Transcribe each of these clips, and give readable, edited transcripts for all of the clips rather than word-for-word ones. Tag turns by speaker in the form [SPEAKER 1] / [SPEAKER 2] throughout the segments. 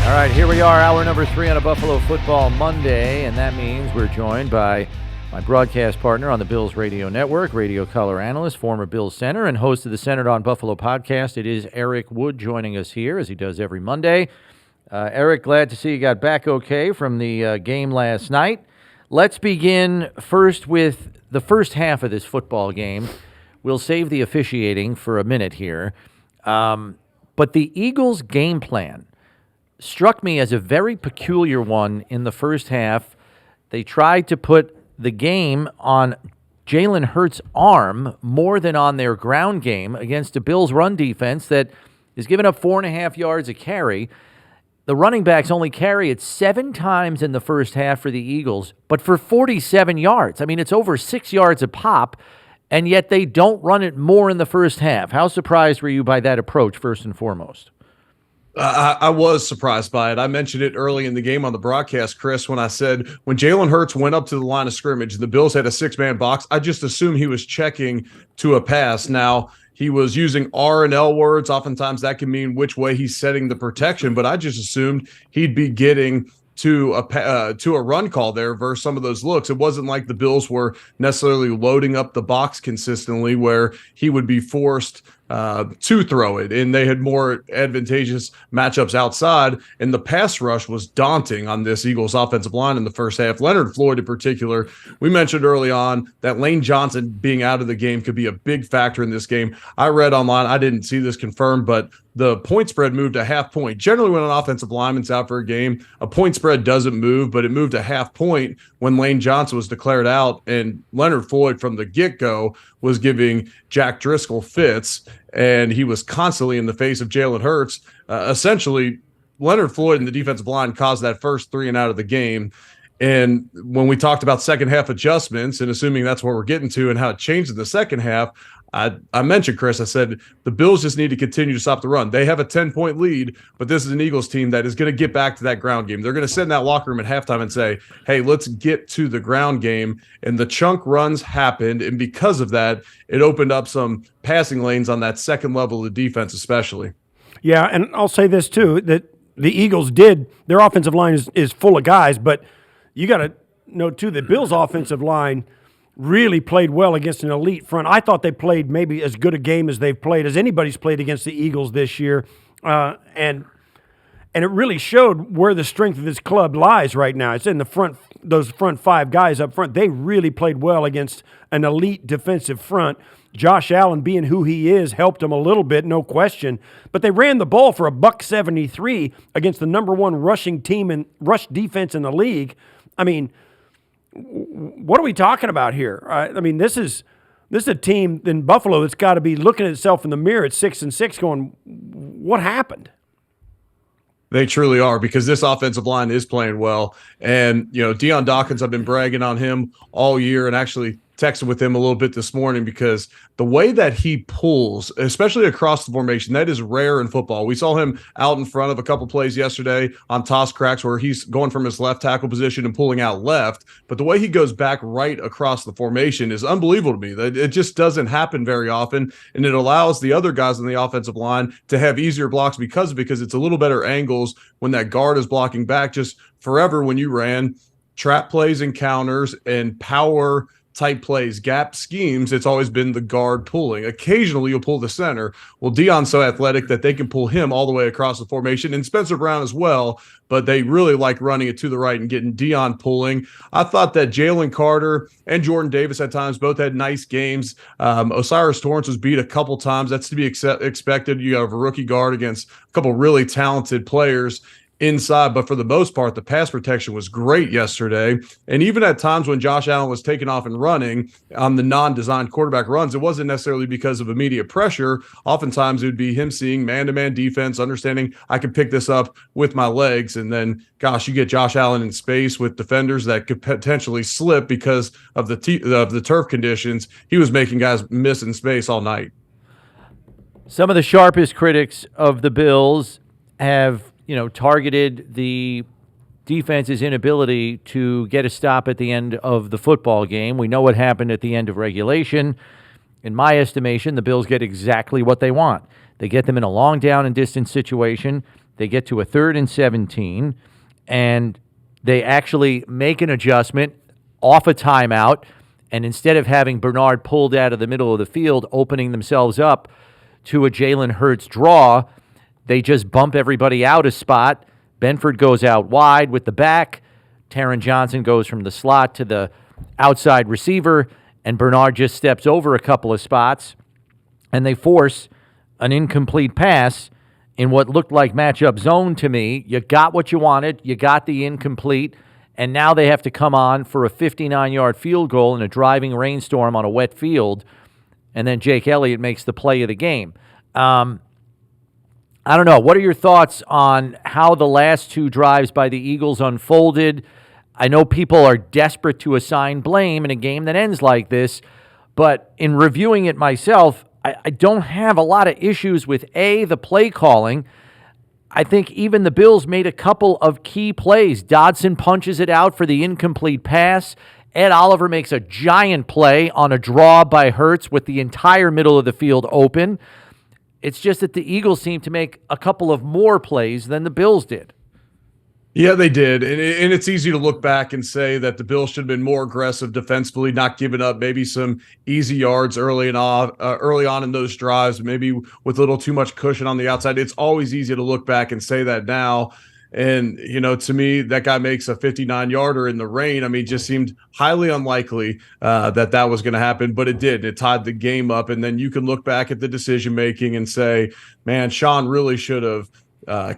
[SPEAKER 1] All right, here we are, hour number 3 on a Buffalo Football Monday, and that means we're joined by my broadcast partner on the Bills Radio Network, radio color analyst, former Bills center, and host of the Centered on Buffalo podcast. It is Eric Wood joining us here, as he does every Monday. Eric, glad to see you got back okay from the game last night. Let's begin first with the first half of this football game. We'll save the officiating for a minute here. But the Eagles' game plan struck me as a very peculiar one in the first half. They tried to put the game on Jalen Hurts' arm more than on their ground game against a Bills run defense that is giving up 4.5 yards a carry. The running backs only carry it 7 times in the first half for the Eagles, but for 47 yards. I mean, it's over 6 yards a pop, and yet they don't run it more in the first half. How surprised were you by that approach, first and foremost?
[SPEAKER 2] I was surprised by it. I mentioned it early in the game on the broadcast, Chris, when I said when Jalen Hurts went up to the line of scrimmage, the Bills had a 6-man box. I just assumed he was checking to a pass. Now, he was using R and L words. Oftentimes that can mean which way he's setting the protection, but I just assumed he'd be getting to a run call there versus some of those looks. It wasn't like the Bills were necessarily loading up the box consistently where he would be forced to throw it, and they had more advantageous matchups outside, and the pass rush was daunting on this Eagles offensive line in the first half. Leonard Floyd in particular, we mentioned early on that Lane Johnson being out of the game could be a big factor in this game. I read online, I didn't see this confirmed, but the point spread moved a half point. Generally, when an offensive lineman's out for a game, a point spread doesn't move, but it moved a half point when Lane Johnson was declared out, and Leonard Floyd from the get-go was giving Jack Driscoll fits, and he was constantly in the face of Jalen Hurts. Essentially, Leonard Floyd and the defensive line caused that first 3 and out of the game. And when we talked about second half adjustments and assuming that's what we're getting to and how it changed in the second half, I mentioned, Chris, I said the Bills just need to continue to stop the run. They have a 10-point lead, but this is an Eagles team that is going to get back to that ground game. They're going to sit in that locker room at halftime and say, hey, let's get to the ground game. And the chunk runs happened, and because of that, it opened up some passing lanes on that second level of the defense especially.
[SPEAKER 3] Yeah, and I'll say this too, that the Eagles did, their offensive line is full of guys, but you got to know too, the Bills' offensive line really played well against an elite front. I thought they played maybe as good a game as they've played, as anybody's played against the Eagles this year. And it really showed where the strength of this club lies right now. It's in the front, those front 5 guys up front. They really played well against an elite defensive front. Josh Allen, being who he is, helped him a little bit, no question. But they ran the ball for $173 against the number 1 rushing team and rush defense in the league. I mean, what are we talking about here? I mean, this is a team in Buffalo that's got to be looking at itself in the mirror at 6-6 going, what happened?
[SPEAKER 2] They truly are, because this offensive line is playing well. And, you know, Deion Dawkins, I've been bragging on him all year and actually texted with him a little bit this morning because the way that he pulls, especially across the formation, that is rare in football. We saw him out in front of a couple plays yesterday on toss cracks where he's going from his left tackle position and pulling out left. But the way he goes back right across the formation is unbelievable to me. It just doesn't happen very often, and it allows the other guys on the offensive line to have easier blocks because it's a little better angles when that guard is blocking back. Just forever when you ran trap plays and counters and power type plays, gap schemes, it's always been the guard pulling. Occasionally you'll pull the center. Well, Deion's so athletic that they can pull him all the way across the formation, and Spencer Brown as well, but they really like running it to the right and getting Deion pulling. I thought that Jalen Carter and Jordan Davis at times both had nice games. Osiris Torrance was beat a couple times. That's to be expected. You have a rookie guard against a couple really talented players inside, but for the most part, the pass protection was great yesterday. And even at times when Josh Allen was taking off and running on the non-designed quarterback runs, it wasn't necessarily because of immediate pressure. Oftentimes it would be him seeing man-to-man defense, understanding I can pick this up with my legs. And then, gosh, you get Josh Allen in space with defenders that could potentially slip because of the turf conditions. He was making guys miss in space all night.
[SPEAKER 1] Some of the sharpest critics of the Bills have targeted the defense's inability to get a stop at the end of the football game. We know what happened at the end of regulation. In my estimation, the Bills get exactly what they want. They get them in a long down and distance situation. They get to a 3rd and 17, and they actually make an adjustment off a timeout, and instead of having Bernard pulled out of the middle of the field, opening themselves up to a Jalen Hurts draw, they just bump everybody out a spot. Benford goes out wide with the back. Taron Johnson goes from the slot to the outside receiver, and Bernard just steps over a couple of spots, and they force an incomplete pass in what looked like matchup zone to me. You got what you wanted. You got the incomplete, and now they have to come on for a 59-yard field goal in a driving rainstorm on a wet field, and then Jake Elliott makes the play of the game. I don't know. What are your thoughts on how the last 2 drives by the Eagles unfolded? I know people are desperate to assign blame in a game that ends like this, but in reviewing it myself, I don't have a lot of issues with, the play calling. I think even the Bills made a couple of key plays. Dodson punches it out for the incomplete pass. Ed Oliver makes a giant play on a draw by Hurts with the entire middle of the field open. It's just that the Eagles seem to make a couple of more plays than the Bills did.
[SPEAKER 2] Yeah, they did. And it's easy to look back and say that the Bills should have been more aggressive defensively, not giving up maybe some easy yards early on in those drives, maybe with a little too much cushion on the outside. It's always easy to look back and say that now. And, to me, that guy makes a 59-yarder in the rain. I mean, it just seemed highly unlikely that was going to happen, but it did. It tied the game up. And then you can look back at the decision-making and say, man, Sean really should have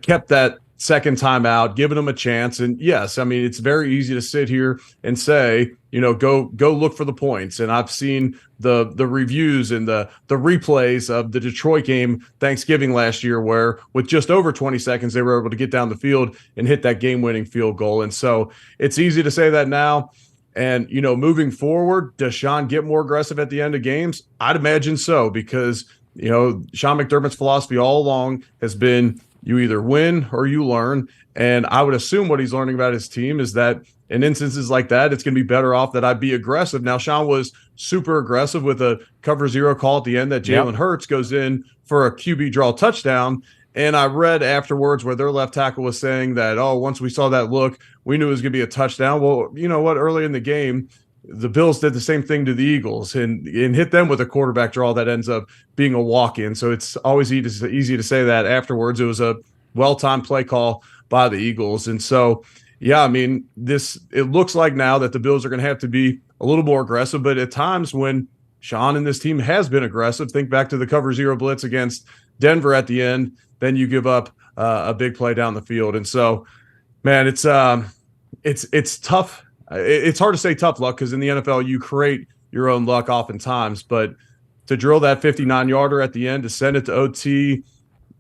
[SPEAKER 2] kept that second time out, giving him a chance. And yes, I mean, it's very easy to sit here and say, go look for the points. And I've seen the reviews and the replays of the Detroit game Thanksgiving last year, where with just over 20 seconds, they were able to get down the field and hit that game-winning field goal. And so it's easy to say that now. And, moving forward, does Sean get more aggressive at the end of games? I'd imagine so, because, Sean McDermott's philosophy all along has been, you either win or you learn. And I would assume what he's learning about his team is that in instances like that, it's going to be better off that I be aggressive. Now, Sean was super aggressive with a cover 0 call at the end that Jalen Hurts goes in for a QB draw touchdown. And I read afterwards where their left tackle was saying that, once we saw that look, we knew it was going to be a touchdown. Well, you know what? Early in the game, the Bills did the same thing to the Eagles and hit them with a quarterback draw that ends up being a walk-in. So it's always easy to say that afterwards. It was a well-timed play call by the Eagles. And so, yeah, I mean, it looks like now that the Bills are going to have to be a little more aggressive. But at times when Sean and this team has been aggressive, think back to the cover 0 blitz against Denver at the end, then you give up a big play down the field. And so, man, it's tough. It's hard to say tough luck, because in the NFL you create your own luck oftentimes, but to drill that 59-yarder at the end, to send it to OT,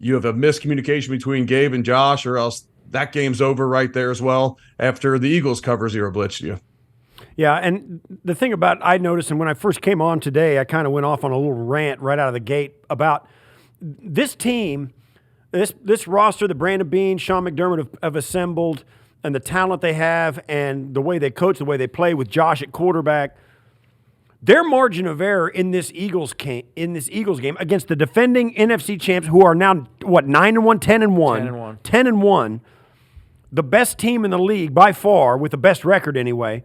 [SPEAKER 2] you have a miscommunication between Gabe and Josh, or else that game's over right there as well after the Eagles cover 0 blitzed you.
[SPEAKER 3] Yeah, and the thing about I noticed, and when I first came on today, I kind of went off on a little rant right out of the gate about this team, this roster that Brandon Beane, Sean McDermott have assembled, and the talent they have, and the way they coach, the way they play with Josh at quarterback. Their margin of error in this Eagles game against the defending NFC champs, who are now 9-1, 10-1, 10-1, the best team in the league by far, with the best record anyway.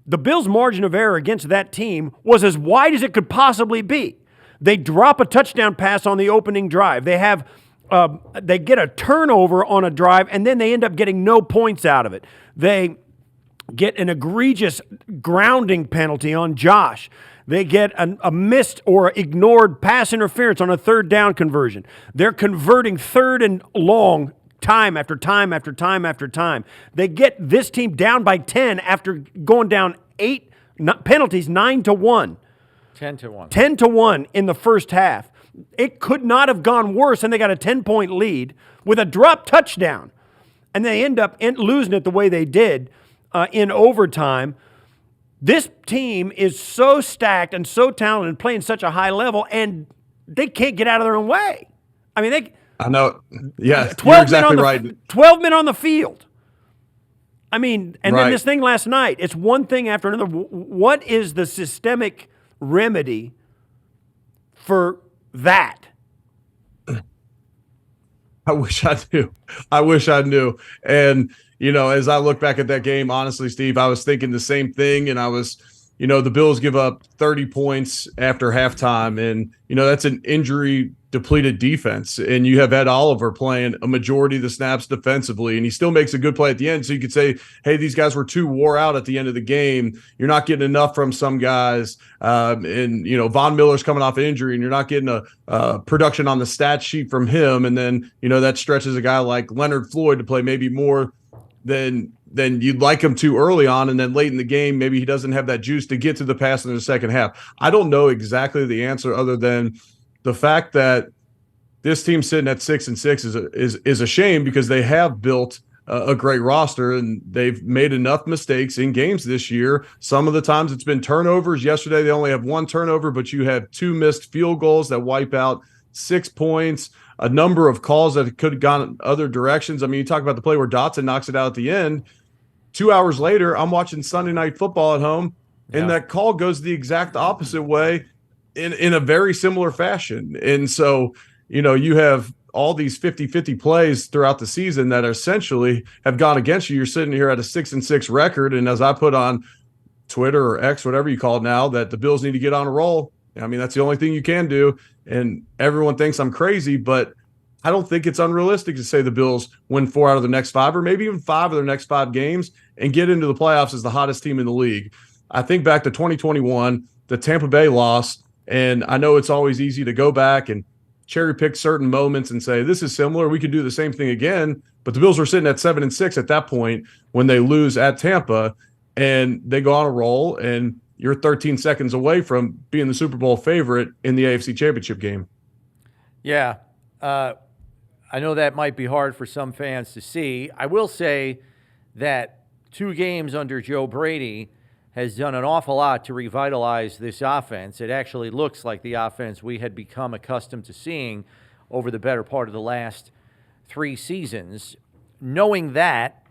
[SPEAKER 3] The Bills' margin of error against that team was as wide as it could possibly be. They drop a touchdown pass on the opening drive. They get a turnover on a drive, and then they end up getting no points out of it. They get an egregious grounding penalty on Josh. They get a missed or ignored pass interference on a third down conversion. They're converting third and long time after time after time after time. They get this team down by 10 after going down 8 penalties, 9-1.
[SPEAKER 1] 10-1.
[SPEAKER 3] 10-1 in the first half. It could not have gone worse, and they got a 10-point lead with a drop touchdown. And they end up losing it the way they did in overtime. This team is so stacked and so talented and playing such a high level, and they can't get out of their own way. I mean,
[SPEAKER 2] I know. Yeah, you're exactly right.
[SPEAKER 3] 12 men on the field. I mean, and
[SPEAKER 2] right.
[SPEAKER 3] Then this thing last night, it's one thing after another. What is the systemic remedy for that?
[SPEAKER 2] I wish I knew. I wish I knew. And, as I look back at that game, honestly, Steve, I was thinking the same thing. And I was, the Bills give up 30 points after halftime. And, that's an injury depleted defense. And you have Ed Oliver playing a majority of the snaps defensively. And he still makes a good play at the end. So you could say, hey, these guys were too wore out at the end of the game. You're not getting enough from some guys. And, Von Miller's coming off injury and you're not getting a production on the stat sheet from him. And then, that stretches a guy like Leonard Floyd to play maybe more than you'd like him to early on. And then late in the game, maybe he doesn't have that juice to get to the pass in the second half. I don't know exactly the answer other than the fact that this team sitting at 6-6 is a shame because they have built a great roster and they've made enough mistakes in games this year. Some of the times it's been turnovers. Yesterday, they only have one turnover, but you have 2 missed field goals that wipe out 6 points. A number of calls that could have gone other directions. I mean, you talk about the play where Dotson knocks it out at the end. 2 hours later, I'm watching Sunday Night Football at home, and that call goes the exact opposite way in a very similar fashion. And so, you have all these 50-50 plays throughout the season that essentially have gone against you. You're sitting here at a 6-6 record, and as I put on Twitter or X, whatever you call it now, that the Bills need to get on a roll. I mean, that's the only thing you can do. And everyone thinks I'm crazy, but I don't think it's unrealistic to say the Bills win 4 out of the next 5 or maybe even 5 of their next 5 games and get into the playoffs as the hottest team in the league. I think back to 2021, the Tampa Bay loss, and I know it's always easy to go back and cherry pick certain moments and say, this is similar. We could do the same thing again. But the Bills were sitting at 7-6 at that point when they lose at Tampa and they go on a roll and you're 13 seconds away from being the Super Bowl favorite in the AFC Championship game.
[SPEAKER 1] Yeah. I know that might be hard for some fans to see. I will say that 2 games under Joe Brady has done an awful lot to revitalize this offense. It actually looks like the offense we had become accustomed to seeing over the better part of the last 3 seasons. Knowing that,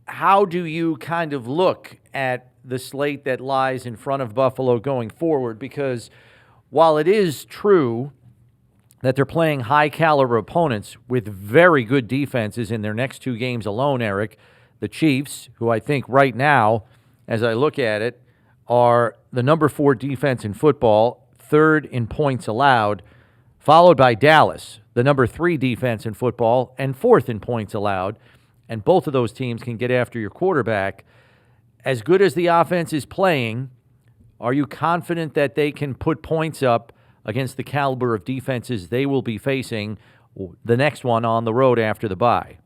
[SPEAKER 1] how do you kind of look at the slate that lies in front of Buffalo going forward? Because while it is true that they're playing high-caliber opponents with very good defenses in their next 2 games alone, Eric, the Chiefs, who I think right now, as I look at it, are the number 4 defense in football, 3rd in points allowed, followed by Dallas, the number 3 defense in football, and 4th in points allowed. And both of those teams can get after your quarterback. As good as the offense is playing, are you confident that they can put points up against the caliber of defenses they will be facing the next one on the road after the bye?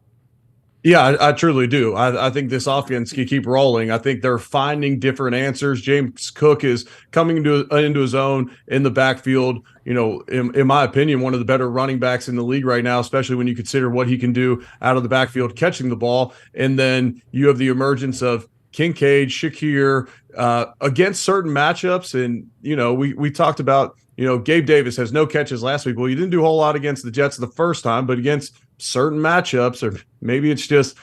[SPEAKER 2] Yeah, I truly do. I think this offense can keep rolling. I think they're finding different answers. James Cook is coming into his own in the backfield. In my opinion, one of the better running backs in the league right now, especially when you consider what he can do out of the backfield catching the ball. And then you have the emergence of Kincaid, Shakir, against certain matchups. And, we talked about, Gabe Davis has no catches last week. Well, you didn't do a whole lot against the Jets the first time, but against certain matchups, or maybe it's just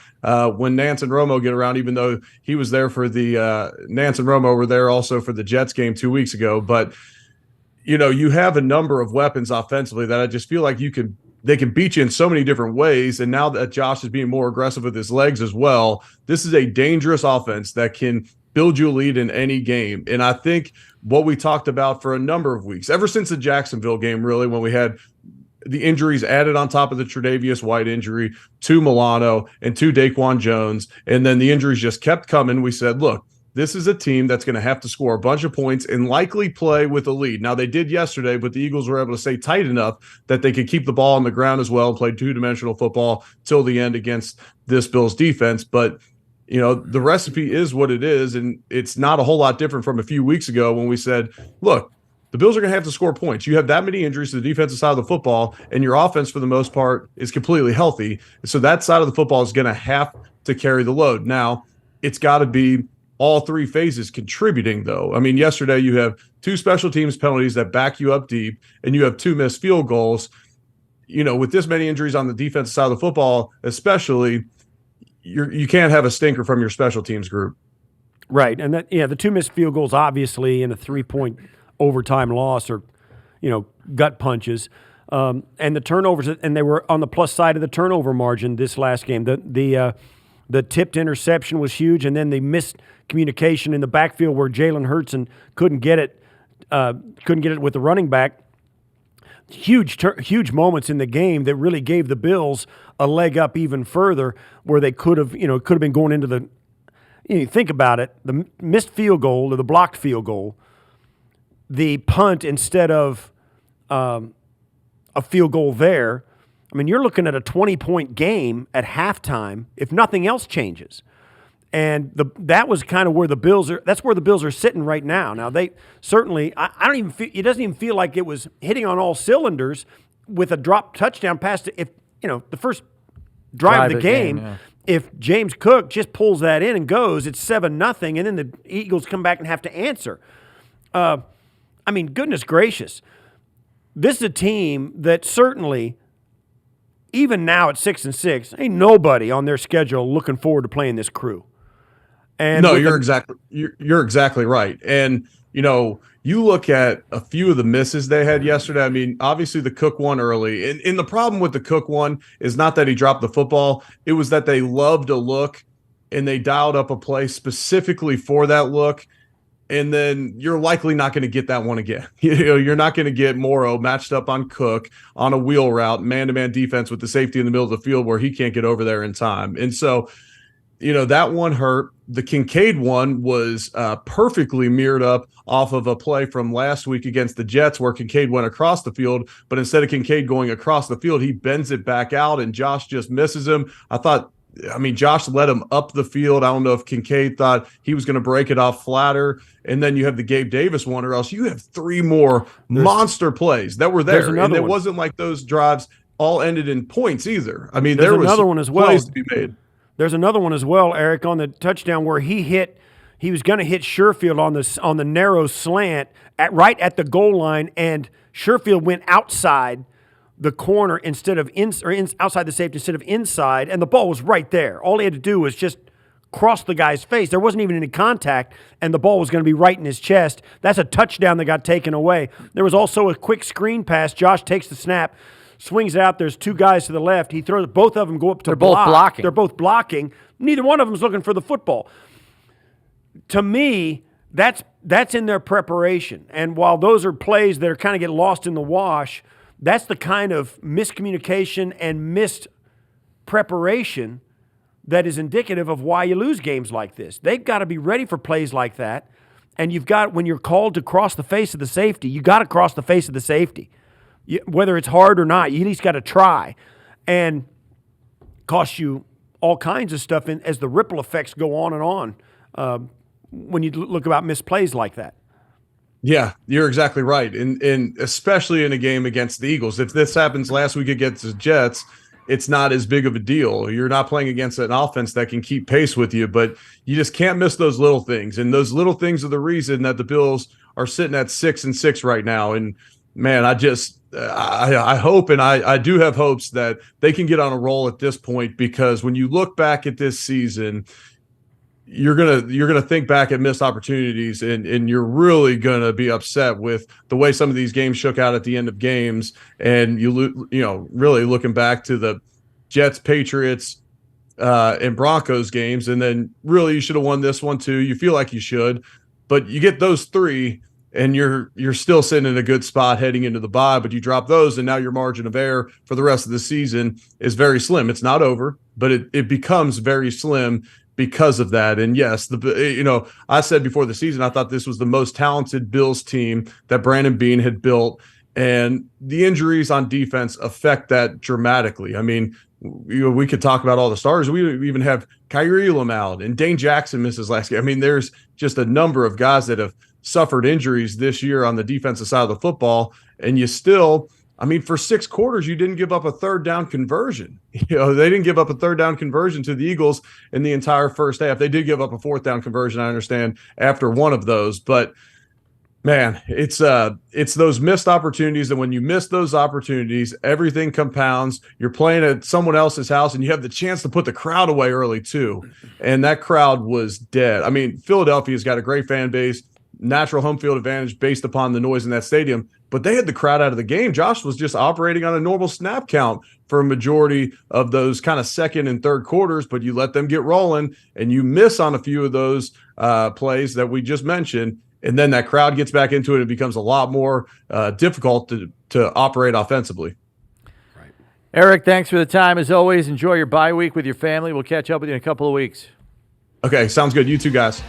[SPEAKER 2] when Nance and Romo get around, even though he was there for the Nance and Romo were there also for the Jets game 2 weeks ago. But, you have a number of weapons offensively that I just feel like they can beat you in so many different ways. And now that Josh is being more aggressive with his legs as well, this is a dangerous offense that can build you a lead in any game. And I think what we talked about for a number of weeks, ever since the Jacksonville game, really, when we had the injuries added on top of the Tre'Davious White injury to Milano and to Daquan Jones, and then the injuries just kept coming, we said, look, this is a team that's going to have to score a bunch of points and likely play with a lead. Now, they did yesterday, but the Eagles were able to stay tight enough that they could keep the ball on the ground as well and play 2-dimensional football till the end against this Bills defense. But the recipe is what it is, and it's not a whole lot different from a few weeks ago when we said, look, the Bills are going to have to score points. You have that many injuries to the defensive side of the football, and your offense, for the most part, is completely healthy. So that side of the football is going to have to carry the load. Now, it's got to be all 3 phases contributing, though. I mean, yesterday you have 2 special teams penalties that back you up deep, and you have 2 missed field goals. With this many injuries on the defensive side of the football, especially, you can't have a stinker from your special teams group.
[SPEAKER 3] Right, and the 2 missed field goals, obviously, in a 3-point overtime loss or, gut punches. And the turnovers, and they were on the plus side of the turnover margin this last game. The tipped interception was huge, and then the missed communication in the backfield where Jalen Hurts couldn't get it with the running back. Huge moments in the game that really gave the Bills a leg up even further, where they could have been going into the. Think about it: the missed field goal or the blocked field goal, the punt instead of a field goal there. I mean, you're looking at a 20-point game at halftime if nothing else changes. And that was kind of where the Bills are. That's where the Bills are sitting right now. Now they certainly, I don't even feel. It doesn't even feel like it was hitting on all cylinders with a drop touchdown pass. If the first drive of the game, if James Cook just pulls that in and goes, it's 7-0, and then the Eagles come back and have to answer. I mean, goodness gracious, this is a team that certainly, even now at 6-6, ain't nobody on their schedule looking forward to playing this crew. And
[SPEAKER 2] no, you're exactly right. And you look at a few of the misses they had yesterday. I mean, obviously the Cook one early, and the problem with the Cook one is not that he dropped the football; it was that they loved a look and they dialed up a play specifically for that look. And then you're likely not going to get that one again. You're not going to get Morrow matched up on Cook on a wheel route, man-to-man defense with the safety in the middle of the field where he can't get over there in time. And so, that one hurt. The Kincaid one was perfectly mirrored up off of a play from last week against the Jets where Kincaid went across the field, but instead of Kincaid going across the field, he bends it back out and Josh just misses him. Josh led him up the field. I don't know if Kincaid thought he was going to break it off flatter. And then you have the Gabe Davis one, or else you have three more monster plays that were there. And it wasn't like those drives all ended in points either. I mean, there was another one as well. Plays to be made.
[SPEAKER 3] There's another one as well, Eric, on the touchdown where he was going to hit Sherfield on the narrow slant right at the goal line, and Sherfield went outside the corner instead of outside the safety instead of inside, and the ball was right there. All he had to do was just cross the guy's face. There wasn't even any contact, and the ball was going to be right in his chest. That's a touchdown that got taken away. There was also a quick screen pass. Josh takes the snap, swings it out. There's two guys to the left. He throws. Both of them go up to block.
[SPEAKER 1] Both blocking.
[SPEAKER 3] They're both blocking. Neither one of them is looking for the football. To me, that's in their preparation. And while those are plays that are kind of get lost in the wash, that's the kind of miscommunication and missed preparation that is indicative of why you lose games like this. They've got to be ready for plays like that. And when you're called to cross the face of the safety, you got to cross the face of the safety. Whether it's hard or not, you at least got to try. And cost you all kinds of stuff as the ripple effects go on and on when you look about missed plays like that.
[SPEAKER 2] Yeah, you're exactly right. And especially in a game against the Eagles. If this happens last week against the Jets, it's not as big of a deal. You're not playing against an offense that can keep pace with you, but you just can't miss those little things. And those little things are the reason that the Bills are sitting at 6-6 right now. And man, I hope, and I do have hopes that they can get on a roll at this point, because when you look back at this season, you're gonna think back at missed opportunities, and you're really gonna be upset with the way some of these games shook out at the end of games. And really looking back to the Jets, Patriots, and Broncos games, and then really you should have won this one too. You feel like you should, but you get those three, and you're still sitting in a good spot heading into the bye. But you drop those, and now your margin of error for the rest of the season is very slim. It's not over, but it becomes very slim because of that. And yes, I said before the season, I thought this was the most talented Bills team that Brandon Beane had built, and the injuries on defense affect that dramatically. I mean, we could talk about all the stars. We even have Kyrie Elam out, and Dane Jackson misses last game. I mean, there's just a number of guys that have suffered injuries this year on the defensive side of the football, and you still, for 6 quarters, you didn't give up a third down conversion. They didn't give up a third down conversion to the Eagles in the entire first half. They did give up a fourth down conversion, I understand, after one of those. But, man, it's those missed opportunities. And when you miss those opportunities, everything compounds. You're playing at someone else's house, and you have the chance to put the crowd away early too. And that crowd was dead. Philadelphia's got a great fan base. natural home field advantage based upon the noise in that stadium, but they had the crowd out of the game. Josh was just operating on a normal snap count for a majority of those kind of second and third quarters, but you let them get rolling and you miss on a few of those plays that we just mentioned. And then that crowd gets back into it. It becomes a lot more difficult to operate offensively.
[SPEAKER 1] Right. Eric, thanks for the time. As always, enjoy your bye week with your family. We'll catch up with you in a couple of weeks.
[SPEAKER 2] Okay, sounds good. You too, guys.